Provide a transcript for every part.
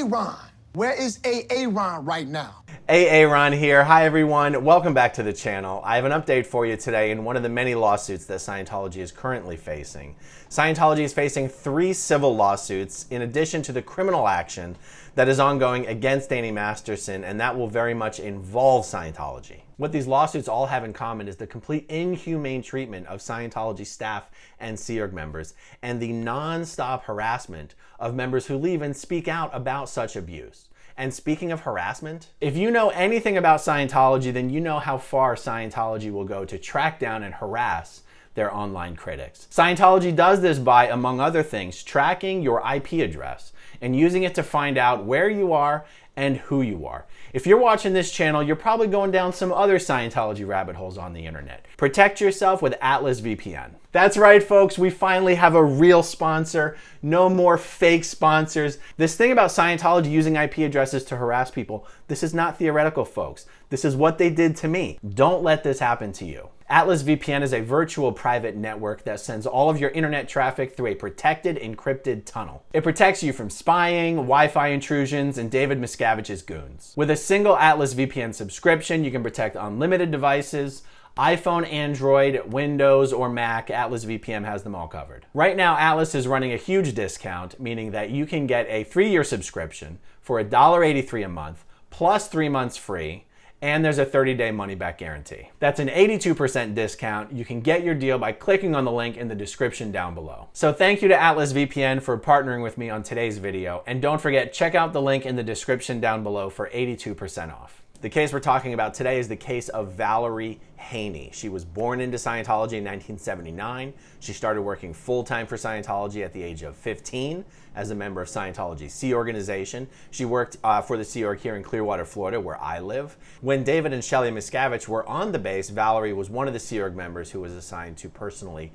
Ron? Where is Ron right now? Ron here. Hi everyone. Welcome back to the channel. I have an update for you today in one of the many lawsuits that Scientology is currently facing. Scientology is facing 3 civil lawsuits in addition to the criminal action that is ongoing against Danny Masterson, and that will very much involve Scientology. What these lawsuits all have in common is the complete inhumane treatment of Scientology staff and Sea Org members, and the non-stop harassment of members who leave and speak out about such abuse. And speaking of harassment, if you know anything about Scientology, then you know how far Scientology will go to track down and harass their online critics. Scientology does this by, among other things, tracking your IP address and using it to find out where you are and who you are. If you're watching this channel, you're probably going down some other Scientology rabbit holes on the internet. Protect yourself with Atlas VPN. That's right, folks, we finally have a real sponsor. No more fake sponsors. This thing about Scientology using IP addresses to harass people, this is not theoretical, folks. This is what they did to me. Don't let this happen to you. Atlas VPN is a virtual private network that sends all of your internet traffic through a protected, encrypted tunnel. It protects you from spying, Wi-Fi intrusions, and David Miscavige's goons. With a single Atlas VPN subscription, you can protect unlimited devices, iPhone, Android, Windows, or Mac. Atlas VPN has them all covered. Right now, Atlas is running a huge discount, meaning that you can get a 3-year subscription for $1.83 a month, plus 3 months free, and there's a 30-day money-back guarantee. That's an 82% discount. You can get your deal by clicking on the link in the description down below. So thank you to Atlas VPN for partnering with me on today's video, and don't forget, check out the link in the description down below for 82% off. The case we're talking about today is the case of Valerie Haney. She was born into Scientology in 1979. She started working full-time for Scientology at the age of 15 as a member of Scientology's Sea Organization. She worked for the Sea Org here in Clearwater, Florida, where I live. When David and Shelly Miscavige were on the base, Valerie was one of the Sea Org members who was assigned to personally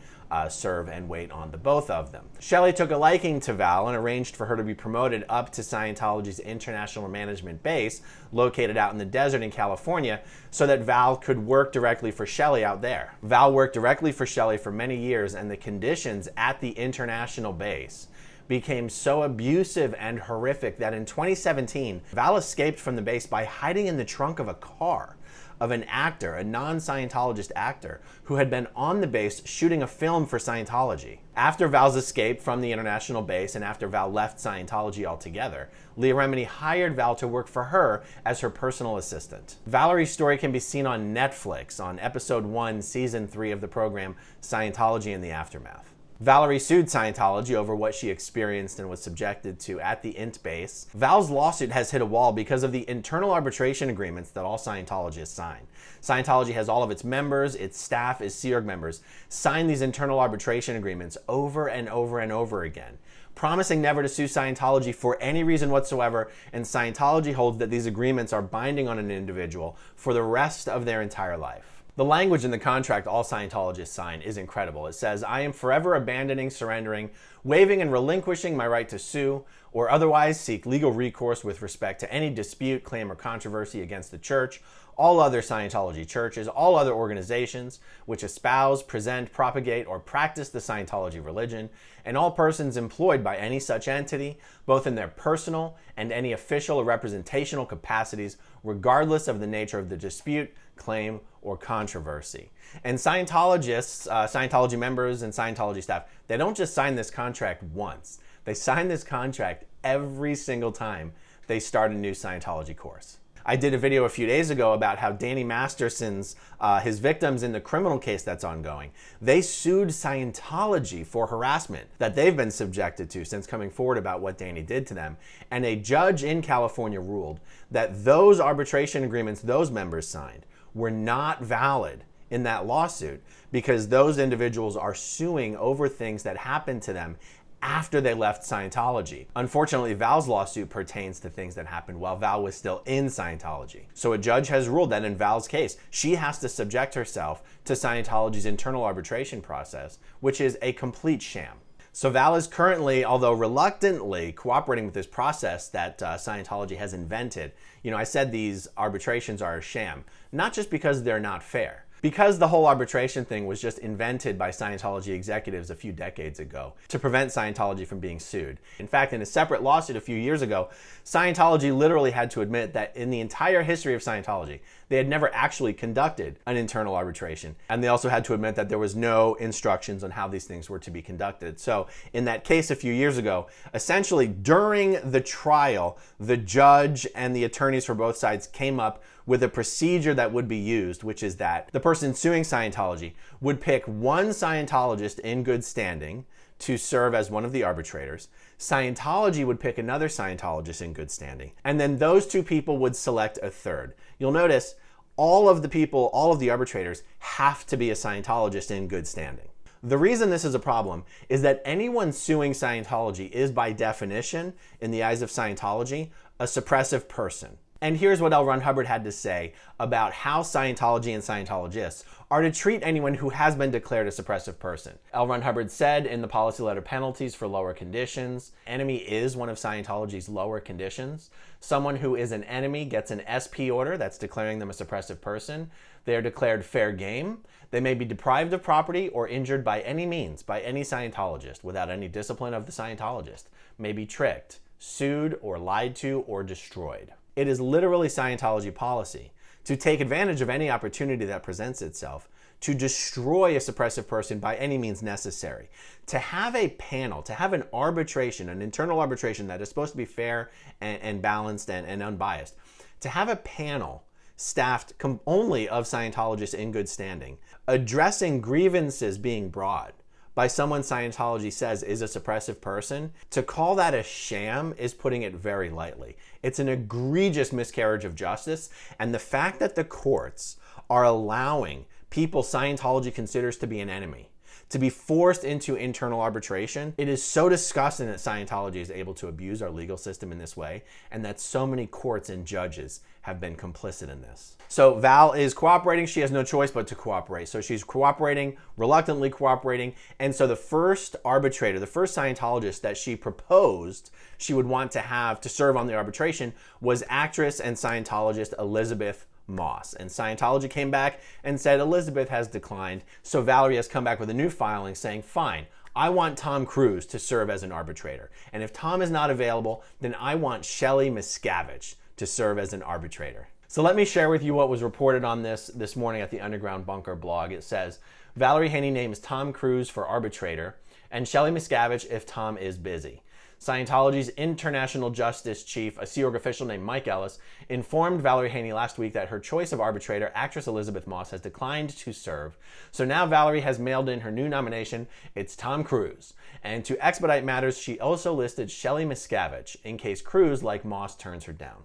serve and wait on the both of them. Shelly took a liking to Val and arranged for her to be promoted up to Scientology's International Management Base, located out in the desert in California, so that Val could work directly for Shelly out there. Val worked directly for Shelly for many years, and the conditions at the international base became so abusive and horrific that in 2017, Val escaped from the base by hiding in the trunk of a car of an actor, a non-Scientologist actor, who had been on the base shooting a film for Scientology. After Val's escape from the international base and after Val left Scientology altogether, Leah Remini hired Val to work for her as her personal assistant. Valerie's story can be seen on Netflix on episode 1, season 3 of the program Scientology in the Aftermath. Valerie sued Scientology over what she experienced and was subjected to at the INT base. Val's lawsuit has hit a wall because of the internal arbitration agreements that all Scientologists sign. Scientology has all of its members, its staff, its Sea Org members sign these internal arbitration agreements over and over and over again, promising never to sue Scientology for any reason whatsoever, and Scientology holds that these agreements are binding on an individual for the rest of their entire life. The language in the contract all Scientologists sign is incredible. It says, "I am forever abandoning, surrendering, waiving, and relinquishing my right to sue or otherwise seek legal recourse with respect to any dispute, claim, or controversy against the Church, all other Scientology churches, all other organizations which espouse, present, propagate, or practice the Scientology religion, and all persons employed by any such entity, both in their personal and any official or representational capacities, regardless of the nature of the dispute, claim, or controversy." And Scientologists, Scientology members and Scientology staff, they don't just sign this contract once. They sign this contract every single time they start a new Scientology course. I did a video a few days ago about how Danny Masterson's, his victims in the criminal case that's ongoing, they sued Scientology for harassment that they've been subjected to since coming forward about what Danny did to them. And a judge in California ruled that those arbitration agreements those members signed were not valid in that lawsuit because those individuals are suing over things that happened to them after they left Scientology. Unfortunately, Val's lawsuit pertains to things that happened while Val was still in Scientology. So a judge has ruled that in Val's case, she has to subject herself to Scientology's internal arbitration process, which is a complete sham. So Val is currently, although reluctantly, cooperating with this process that Scientology has invented. You know, I said these arbitrations are a sham, not just because they're not fair, because the whole arbitration thing was just invented by Scientology executives a few decades ago to prevent Scientology from being sued. In fact, in a separate lawsuit a few years ago, Scientology literally had to admit that in the entire history of Scientology, they had never actually conducted an internal arbitration. And they also had to admit that there was no instructions on how these things were to be conducted. So in that case a few years ago, essentially during the trial, the judge and the attorneys for both sides came up with a procedure that would be used, which is that the person suing Scientology would pick one Scientologist in good standing to serve as one of the arbitrators. Scientology would pick another Scientologist in good standing, and then those two people would select a third. You'll notice all of the arbitrators have to be a Scientologist in good standing. The reason this is a problem is that anyone suing Scientology is by definition, in the eyes of Scientology, a suppressive person. And here's what L. Ron Hubbard had to say about how Scientology and Scientologists are to treat anyone who has been declared a suppressive person. L. Ron Hubbard said in the policy letter penalties for lower conditions, enemy is one of Scientology's lower conditions. Someone who is an enemy gets an SP order that's declaring them a suppressive person. They are declared fair game. They may be deprived of property or injured by any means by any Scientologist without any discipline of the Scientologist, may be tricked, sued or lied to or destroyed. It is literally Scientology policy to take advantage of any opportunity that presents itself to destroy a suppressive person by any means necessary. To have a panel, to have an arbitration, an internal arbitration that is supposed to be fair and balanced and unbiased, to have a panel staffed only of Scientologists in good standing, addressing grievances being brought by someone Scientology says is a suppressive person, to call that a sham is putting it very lightly. It's an egregious miscarriage of justice, and the fact that the courts are allowing people Scientology considers to be an enemy to be forced into internal arbitration, it is so disgusting that Scientology is able to abuse our legal system in this way, and that so many courts and judges have been complicit in this. So Val is cooperating. She has no choice but to cooperate. So she's cooperating, reluctantly cooperating. And so the first arbitrator, the first Scientologist that she proposed she would want to have to serve on the arbitration was actress and Scientologist Elizabeth Moss. And Scientology came back and said Elizabeth has declined. So Valerie has come back with a new filing saying, fine, I want Tom Cruise to serve as an arbitrator. And if Tom is not available, then I want Shelly Miscavige to serve as an arbitrator. So let me share with you what was reported on this morning at the Underground Bunker blog. It says, Valerie Haney names Tom Cruise for arbitrator and Shelly Miscavige if Tom is busy. Scientology's International Justice Chief, a Sea Org official named Mike Ellis, informed Valerie Haney last week that her choice of arbitrator, actress Elizabeth Moss, has declined to serve. So now Valerie has mailed in her new nomination. It's Tom Cruise. And to expedite matters, she also listed Shelly Miscavige in case Cruise, like Moss, turns her down.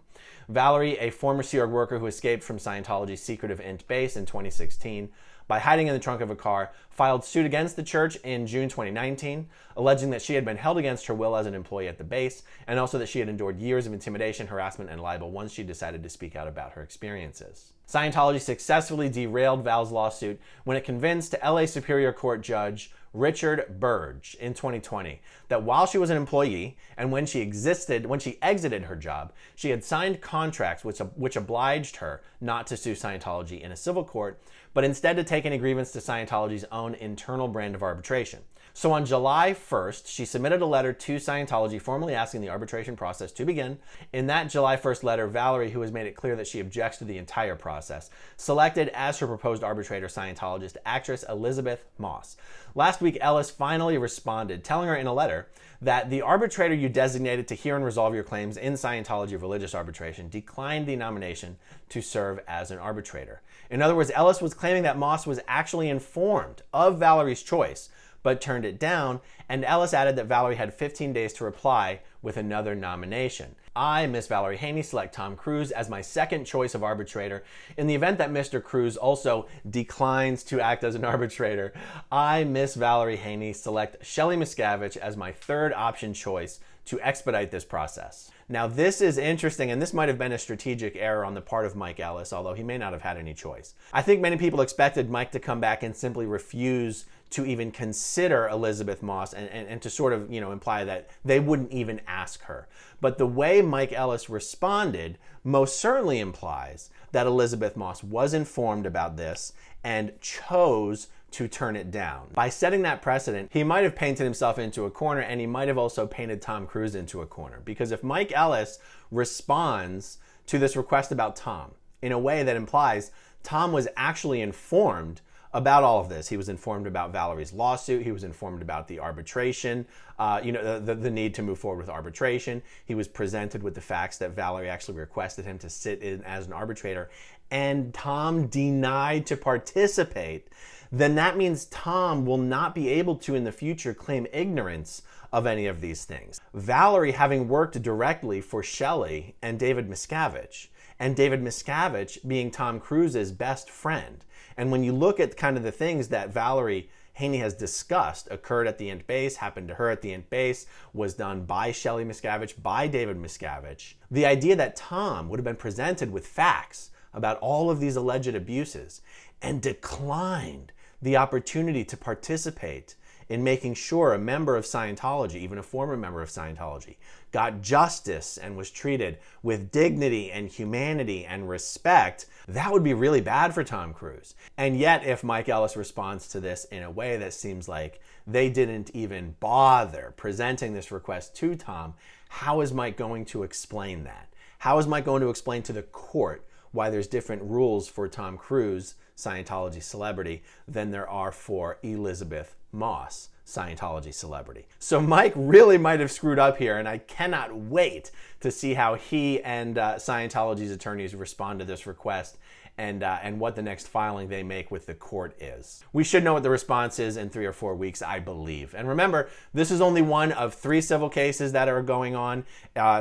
Valerie, a former Sea Org worker who escaped from Scientology's secretive Int base in 2016, by hiding in the trunk of a car, filed suit against the church in June 2019, alleging that she had been held against her will as an employee at the base, and also that she had endured years of intimidation, harassment, and libel once she decided to speak out about her experiences. Scientology successfully derailed Val's lawsuit when it convinced LA Superior Court Judge Richard Burge in 2020 that while she was an employee and when she exited her job, she had signed contracts which obliged her not to sue Scientology in a civil court, but instead to take any grievance to Scientology's own internal brand of arbitration. So on July 1st, she submitted a letter to Scientology formally asking the arbitration process to begin. In that July 1st letter, Valerie, who has made it clear that she objects to the entire process, selected as her proposed arbitrator Scientologist actress Elizabeth Moss. Last week, Ellis finally responded, telling her in a letter that the arbitrator you designated to hear and resolve your claims in Scientology religious arbitration declined the nomination to serve as an arbitrator. In other words, Ellis was claiming that Moss was actually informed of Valerie's choice, but turned it down, and Ellis added that Valerie had 15 days to reply with another nomination. I, Miss Valerie Haney, select Tom Cruise as my second choice of arbitrator. In the event that Mr. Cruise also declines to act as an arbitrator, I, Miss Valerie Haney, select Shelly Miscavige as my third option choice to expedite this process. Now, this is interesting, and this might have been a strategic error on the part of Mike Ellis, although he may not have had any choice. I think many people expected Mike to come back and simply refuse to even consider Elizabeth Moss and to sort of, imply that they wouldn't even ask her. But the way Mike Ellis responded most certainly implies that Elizabeth Moss was informed about this and chose to turn it down. By setting that precedent, he might have painted himself into a corner, and he might have also painted Tom Cruise into a corner. Because if Mike Ellis responds to this request about Tom in a way that implies Tom was actually informed about all of this. He was informed about Valerie's lawsuit. He was informed about the arbitration, the need to move forward with arbitration. He was presented with the facts that Valerie actually requested him to sit in as an arbitrator, and Tom denied to participate. Then that means Tom will not be able to in the future claim ignorance of any of these things. Valerie having worked directly for Shelly and David Miscavige, and David Miscavige being Tom Cruise's best friend. And when you look at kind of the things that Valerie Haney has discussed occurred at the Int base, happened to her at the Int base, was done by Shelly Miscavige, by David Miscavige, the idea that Tom would have been presented with facts about all of these alleged abuses and declined the opportunity to participate in making sure a member of Scientology, even a former member of Scientology, got justice and was treated with dignity and humanity and respect, that would be really bad for Tom Cruise. And yet, if Mike Ellis responds to this in a way that seems like they didn't even bother presenting this request to Tom, how is Mike going to explain that? How is Mike going to explain to the court why there's different rules for Tom Cruise, Scientology celebrity, than there are for Elizabeth Moss, Scientology celebrity? So Mike really might have screwed up here, and I cannot wait to see how he and Scientology's attorneys respond to this request and what the next filing they make with the court is. We should know what the response is in 3 or 4 weeks, I believe. And remember, this is only one of 3 civil cases that are going on.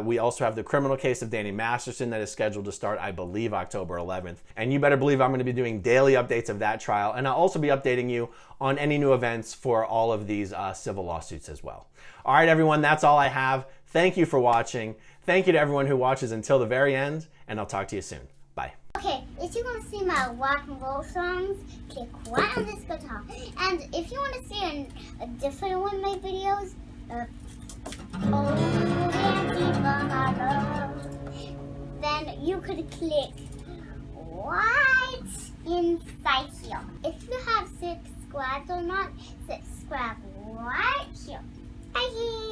We also have the criminal case of Danny Masterson that is scheduled to start, I believe, October 11th. And you better believe I'm going to be doing daily updates of that trial, and I'll also be updating you on any new events for all of these civil lawsuits as well. All right, everyone, that's all I have. Thank you for watching. Thank you to everyone who watches until the very end, and I'll talk to you soon. Bye. Okay, if you want to see my rock and roll songs, click right on this guitar. And if you want to see a different one of my videos, then you could click right inside here. If you have subscribed or not, subscribe right here. Bye.